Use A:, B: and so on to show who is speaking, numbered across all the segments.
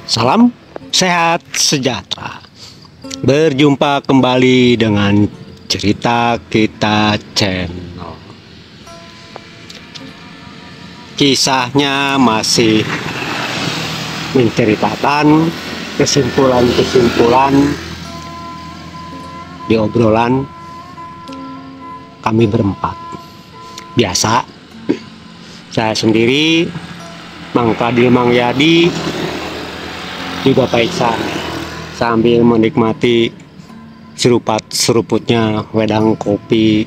A: Salam sehat sejahtera. Berjumpa kembali dengan Cerita Kita Channel. Kisahnya masih menceritakan kesimpulan-kesimpulan di obrolan kami berempat. Biasa, saya sendiri, Mang Kadil, Mang Yadi, juga Pak Iksan, sambil menikmati serupat-seruputnya wedang kopi,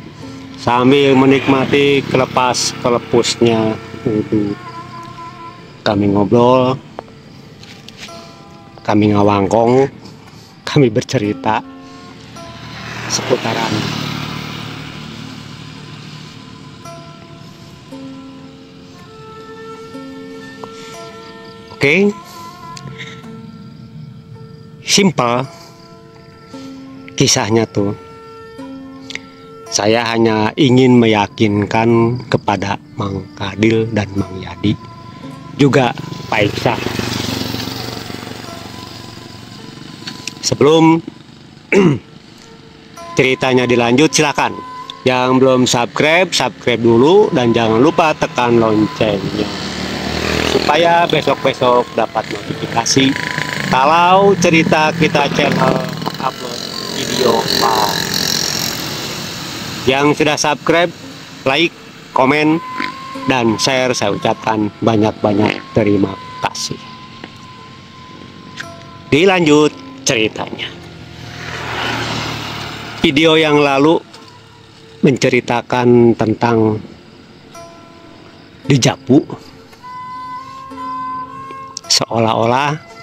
A: sambil menikmati kelepas-kelepusnya wudhu. Kami ngobrol, kami ngawangkong, kami bercerita seputaran oke. Simpel kisahnya tuh. Saya hanya ingin meyakinkan kepada Mang Kadil dan Mang Yadi, juga Pak Iksan. Sebelum ceritanya dilanjut, silakan. Yang belum subscribe dulu, dan jangan lupa tekan loncengnya supaya besok-besok dapat notifikasi kalau Cerita Kita Channel upload video baru. Yang sudah subscribe, like, komen, dan share, saya ucapkan banyak-banyak terima kasih. Dilanjut ceritanya. Video yang lalu menceritakan tentang dejavu, seolah-olah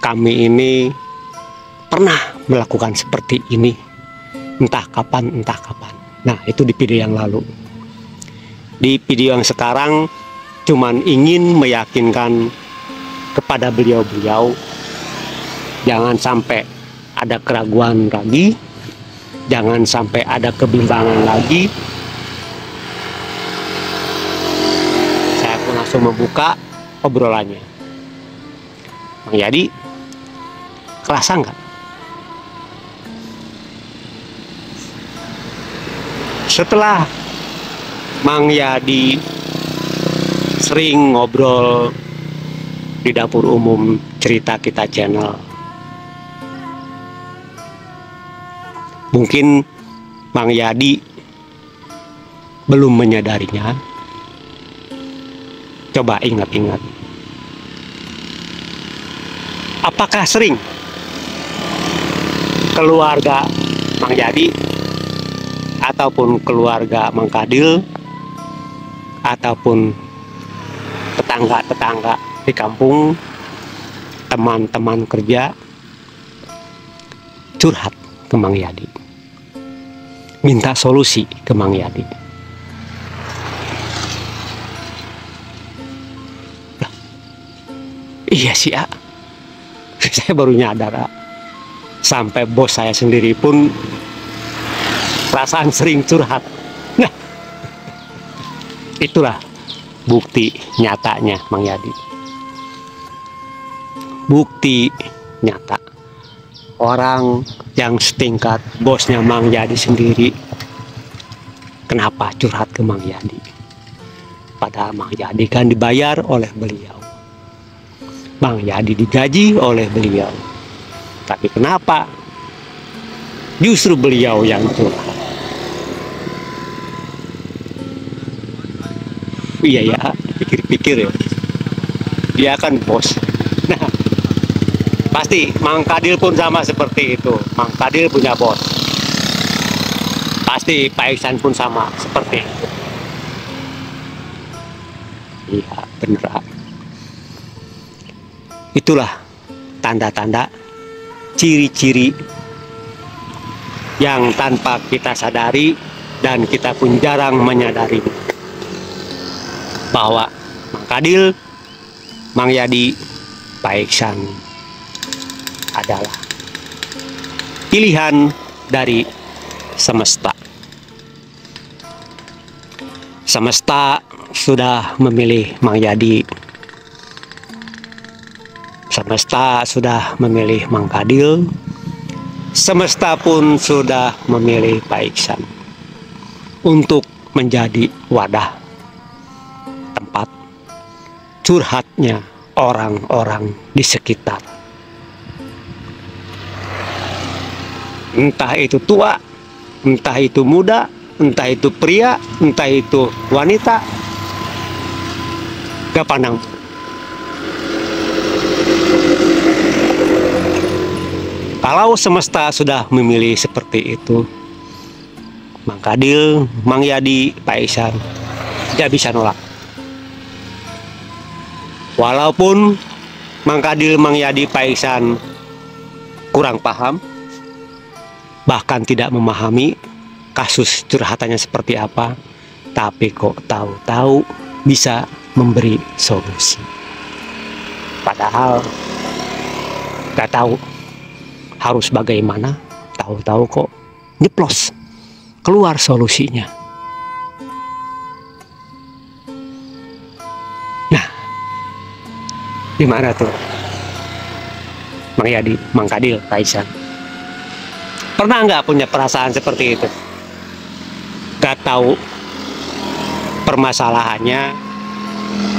A: kami ini pernah melakukan seperti ini, entah kapan. Nah, itu di video yang lalu. Di video yang sekarang cuman ingin meyakinkan kepada beliau-beliau, jangan sampai ada keraguan lagi, jangan sampai ada kebimbangan lagi. Saya pun langsung membuka obrolannya. Mang Yadi, kerasa nggak? Setelah Mang Yadi sering ngobrol di dapur umum Cerita Kita Channel, mungkin Mang Yadi belum menyadarinya. Coba ingat-ingat, apakah sering keluarga Mang Yadi ataupun keluarga Mang Kadil ataupun tetangga-tetangga di kampung, teman-teman kerja, curhat ke Mang Yadi, minta solusi ke Mang Yadi? Iya sih, saya baru nyadar, sampai bos saya sendiri pun perasaan sering curhat. Nah, itulah bukti nyatanya Mang Yadi. Bukti nyata orang yang setingkat bosnya Mang Yadi sendiri, kenapa curhat ke Mang Yadi? Padahal Mang Yadi kan dibayar oleh beliau, Mang Yadi digaji oleh beliau, tapi kenapa justru beliau yang curhat? Iya ya, pikir-pikir ya, dia kan bos. Nah, pasti Mang Kadil pun sama seperti itu. Mang Kadil punya bos, pasti Pak Iksan pun sama seperti itu. Iya, beneran. Itulah tanda-tanda, ciri-ciri yang tanpa kita sadari dan kita pun jarang menyadari, bahwa Mang Kadil, Mang Yadi, Pak Iksan adalah pilihan dari semesta. Semesta sudah memilih Mang Yadi Semesta sudah memilih Mang Kadil, semesta pun sudah memilih Pak Iksan untuk menjadi wadah tempat curhatnya orang-orang di sekitar. Entah itu tua, entah itu muda, entah itu pria, entah itu wanita, gak pandang. Kalau semesta sudah memilih seperti itu, Mang Kadil, Mang Yadi, Pak Iksan tidak bisa nolak. Walaupun Mang Kadil, Mang Yadi, Pak Iksan kurang paham, bahkan tidak memahami kasus curhatannya seperti apa, tapi kok tahu-tahu bisa memberi solusi. Padahal gak tahu harus bagaimana, tahu-tahu kok nyeplos keluar solusinya. Nah, gimana tuh Mang Yadi, Mang Kadil, Pak Iksan? Pernah nggak punya perasaan seperti itu? Gak tahu permasalahannya,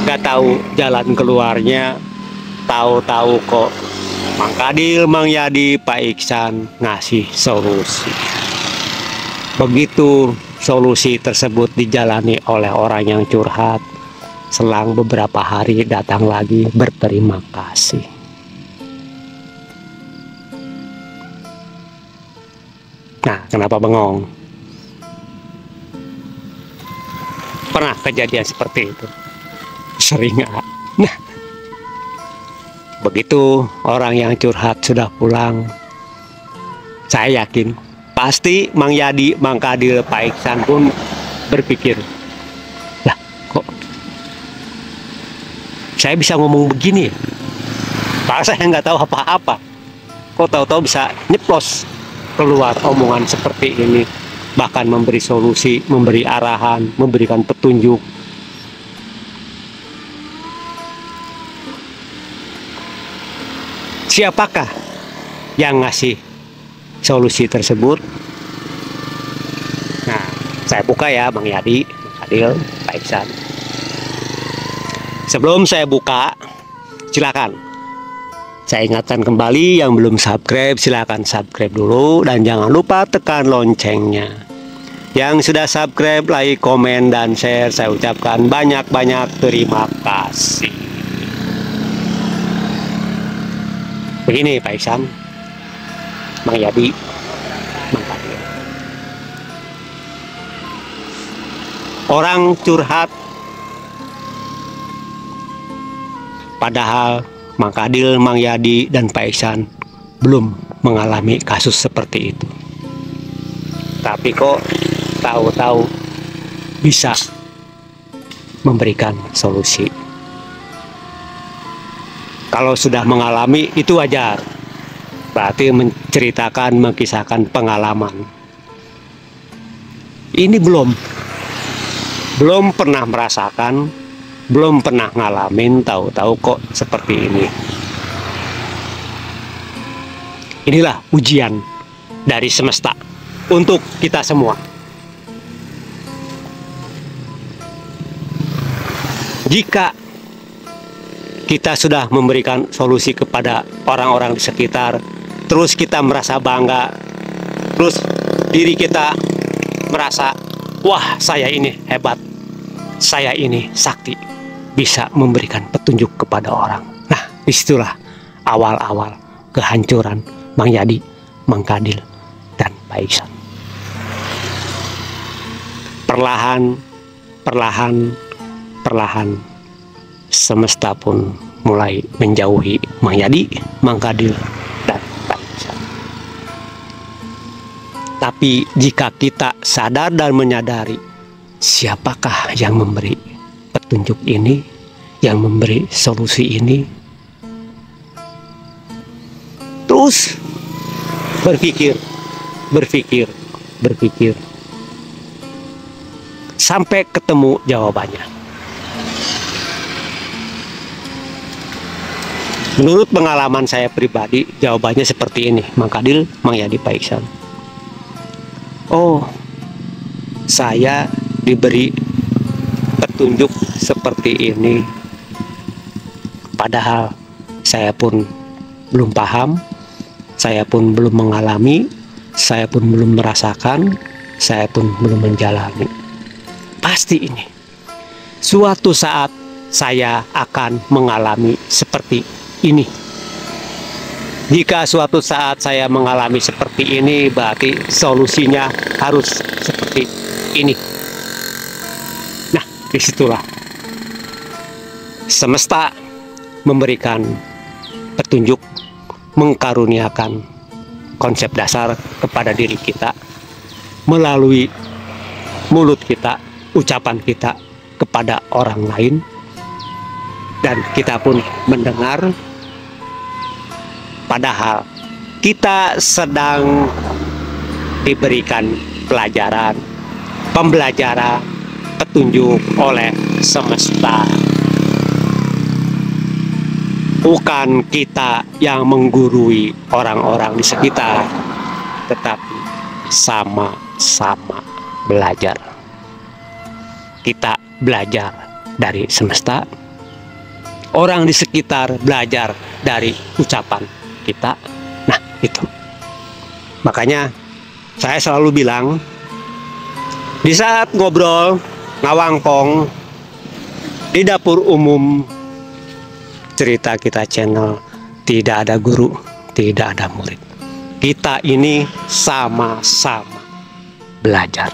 A: gak tahu jalan keluarnya, tahu-tahu kok Mang Kadil, Mang Yadi, Pak Iksan ngasih solusi. Begitu solusi tersebut dijalani oleh orang yang curhat, selang beberapa hari datang lagi berterima kasih. Nah, kenapa bengong? Pernah kejadian seperti itu? Sering nggak? Nah, begitu orang yang curhat sudah pulang, saya yakin pasti Mang Yadi, Mang Kadil, Pak Iksan pun berpikir, lah kok saya bisa ngomong begini ya? Padahal saya nggak tahu apa-apa, kok tahu-tahu bisa nyeplos keluar omongan seperti ini, bahkan memberi solusi, memberi arahan, memberikan petunjuk. Siapakah yang ngasih solusi tersebut? Nah, saya buka ya Mang Yadi, Mang Kadil, Pak Iksan. Sebelum saya buka, silakan saya ingatkan kembali yang belum subscribe, silakan subscribe dulu dan jangan lupa tekan loncengnya. Yang sudah subscribe, like, komen, dan share, saya ucapkan banyak-banyak terima kasih. Begini Pak Iksan, Mang Yadi, Mang Kadil. Orang curhat, padahal Mang Kadil, Mang Yadi, dan Pak Iksan belum mengalami kasus seperti itu. Tapi kok tahu-tahu bisa memberikan solusi. Kalau sudah mengalami itu wajar, berarti menceritakan, mengisahkan pengalaman. Ini belum pernah merasakan, belum pernah ngalamin, tahu-tahu kok seperti ini. Inilah ujian dari semesta untuk kita semua. Jika kita sudah memberikan solusi kepada orang-orang di sekitar, terus kita merasa bangga, terus diri kita merasa, wah saya ini hebat, saya ini sakti, bisa memberikan petunjuk kepada orang. Nah, disitulah awal-awal kehancuran Mang Yadi, Mang Kadil, dan Pak Iksan. Perlahan, semesta pun mulai menjauhi Mang Yadi, Mang Kadil, dan Pak Iksan. Tapi jika kita sadar dan menyadari siapakah yang memberi petunjuk ini, yang memberi solusi ini, terus berpikir sampai ketemu jawabannya. Menurut pengalaman saya pribadi, jawabannya seperti ini. Mang Kadil, Mang Yadi, Pak Iksan. Oh, saya diberi petunjuk seperti ini. Padahal saya pun belum paham, saya pun belum mengalami, saya pun belum merasakan, saya pun belum menjalani. Pasti ini suatu saat saya akan mengalami seperti ini. Jika suatu saat saya mengalami seperti ini, berarti solusinya harus seperti ini. Nah, disitulah semesta memberikan petunjuk, mengkaruniakan konsep dasar kepada diri kita melalui mulut kita, ucapan kita kepada orang lain, dan kita pun mendengar. Padahal kita sedang diberikan pelajaran, pembelajaran, petunjuk oleh semesta. Bukan kita yang menggurui orang-orang di sekitar, tetapi sama-sama belajar. Kita belajar dari semesta, orang di sekitar belajar dari ucapan kita. Nah, itu. Makanya saya selalu bilang, di saat ngobrol ngawangkong di dapur umum Cerita Kita channel, tidak ada guru, tidak ada murid. Kita ini sama-sama belajar.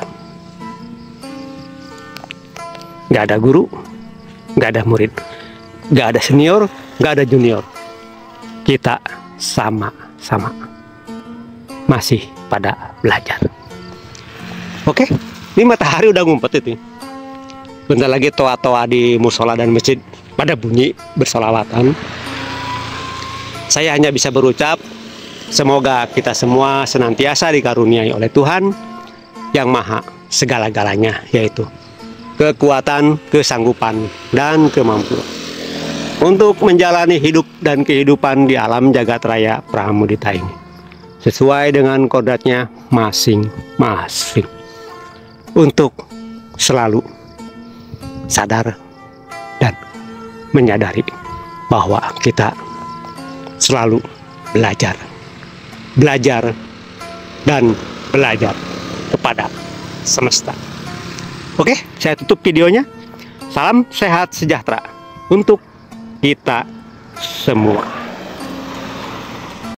A: Gak ada guru, gak ada murid, gak ada senior, gak ada junior. Kita sama-sama masih pada belajar. Oke, ini matahari udah ngumpet itu. Bentar lagi toa-toa di musola dan masjid pada bunyi bersolawatan. Saya hanya bisa berucap, semoga kita semua senantiasa dikaruniai oleh Tuhan yang Maha segala-galanya, yaitu kekuatan, kesanggupan, dan kemampuan untuk menjalani hidup dan kehidupan di alam jagat raya Pramudita ini sesuai dengan kodratnya masing-masing, untuk selalu sadar dan menyadari bahwa kita selalu belajar dan belajar kepada semesta. Oke, saya tutup videonya. Salam sehat sejahtera untuk kita semua.